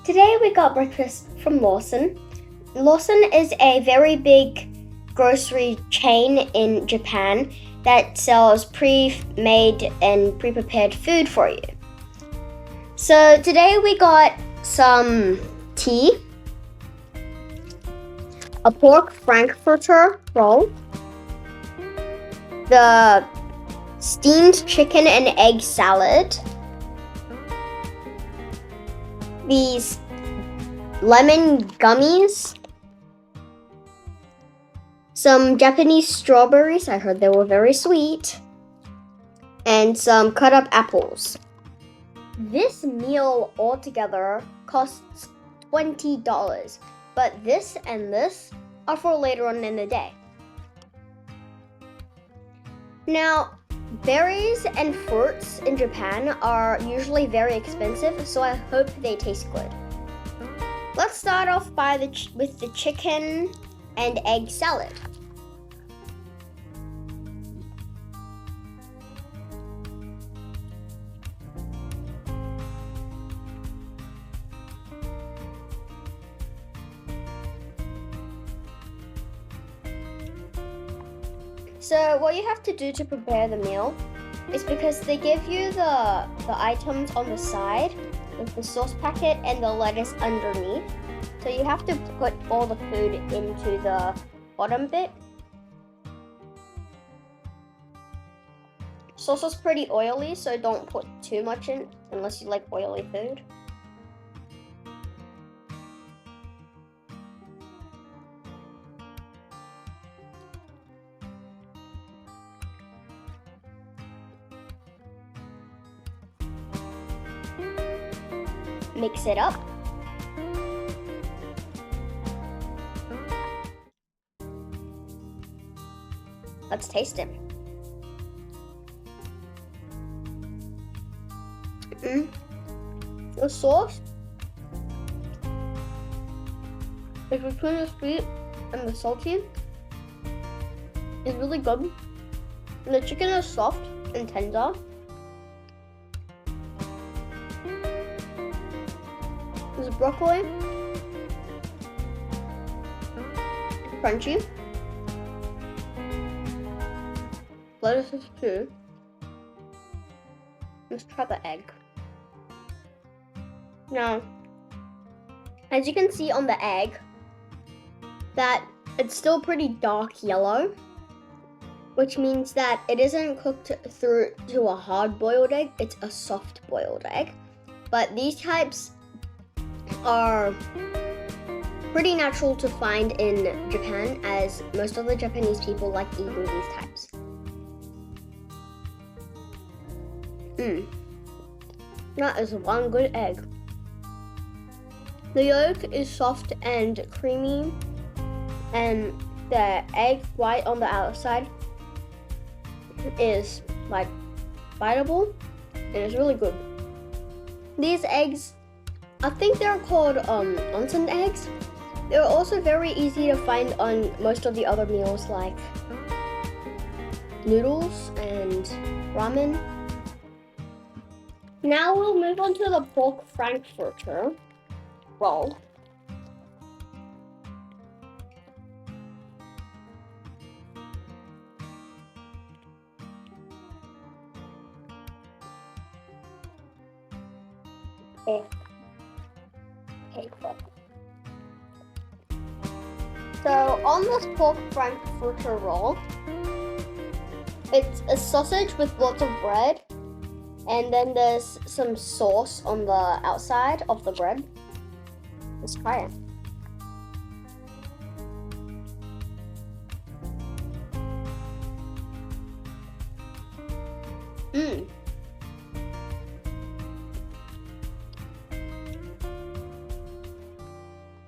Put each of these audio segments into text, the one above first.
Today we got breakfast from Lawson. Lawson is a very big grocery chain in Japan that sells pre-made and pre-prepared food for you. So today we got some tea, a pork frankfurter roll, the steamed chicken and egg salad, these lemon gummies, some Japanese strawberries, I heard they were very sweet, and some cut up apples. This meal altogether costs $20, but this and this are for later on in the day. Now, berries and fruits in Japan are usually very expensive, so I hope they taste good. Let's start off with the chicken and egg salad. So what you have to do to prepare the meal is because they give you the items on the side with the sauce packet and the lettuce underneath. So you have to put all the food into the bottom bit. Sauce is pretty oily, so don't put too much in unless you like oily food. Mix it up. Let's taste it. The sauce is between the sweet and the salty. It's really good. And the chicken is soft and tender. There's broccoli, crunchy, lettuce too. Let's try the egg. Now, as you can see on the egg, that it's still pretty dark yellow, which means that it isn't cooked through to a hard-boiled egg, it's a soft-boiled egg. But these types are pretty natural to find in Japan, as most of the Japanese people like eating these types. That is one good egg. The yolk is soft and creamy, and the egg white on the outside is like biteable, and it's really good. These eggs, I think they're called onsen eggs. They're also very easy to find on most of the other meals like noodles and ramen. Now we'll move on to the pork frankfurter roll. So on this pork frankfurter roll, it's a sausage with lots of bread, and then there's some sauce on the outside of the bread. Let's try it.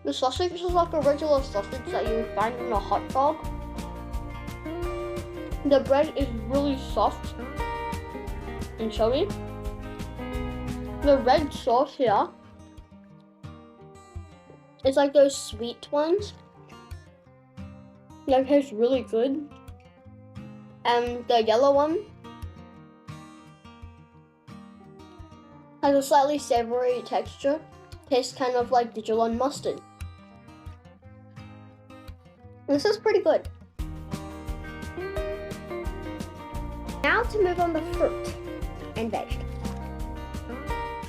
The sausage is like a regular sausage that you would find in a hot dog. The bread is really soft and chewy. The red sauce here is like those sweet ones. That tastes really good. And the yellow one has a slightly savory texture. Tastes kind of like Dijon mustard. This is pretty good. Now to move on to fruit and vegetables.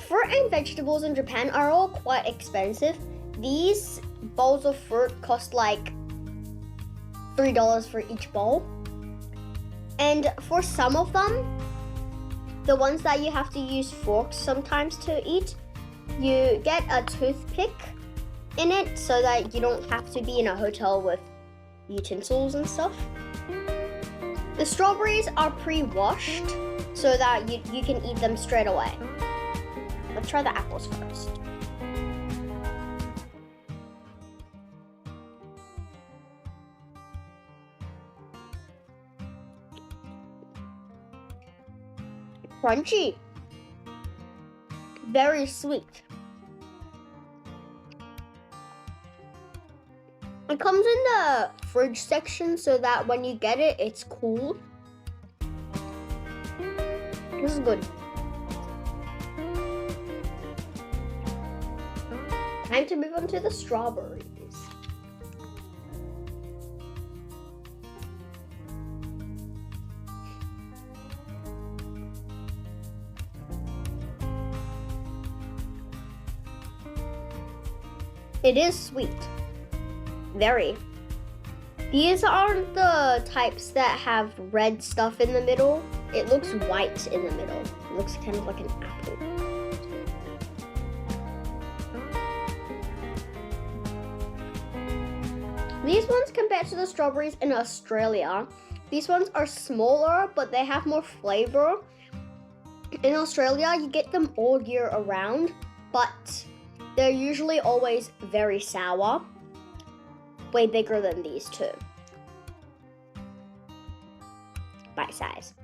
Fruit and vegetables in Japan are all quite expensive. These bowls of fruit cost like $3 for each bowl. And for some of them, the ones that you have to use forks sometimes to eat, you get a toothpick in it so that you don't have to be in a hotel with utensils and stuff. The strawberries are pre-washed so that you can eat them straight away. Let's try the apples first. Crunchy. Very sweet. It comes in the fridge section so that when you get it, it's cool. This is good. Time to move on to the strawberries. It is sweet. Very. These aren't the types that have red stuff in the middle. It looks white in the middle. It looks kind of like an apple. These ones compared to the strawberries in Australia, these ones are smaller, but they have more flavor. In Australia, you get them all year around, but they're usually always very sour. Way bigger than these two. Bite size.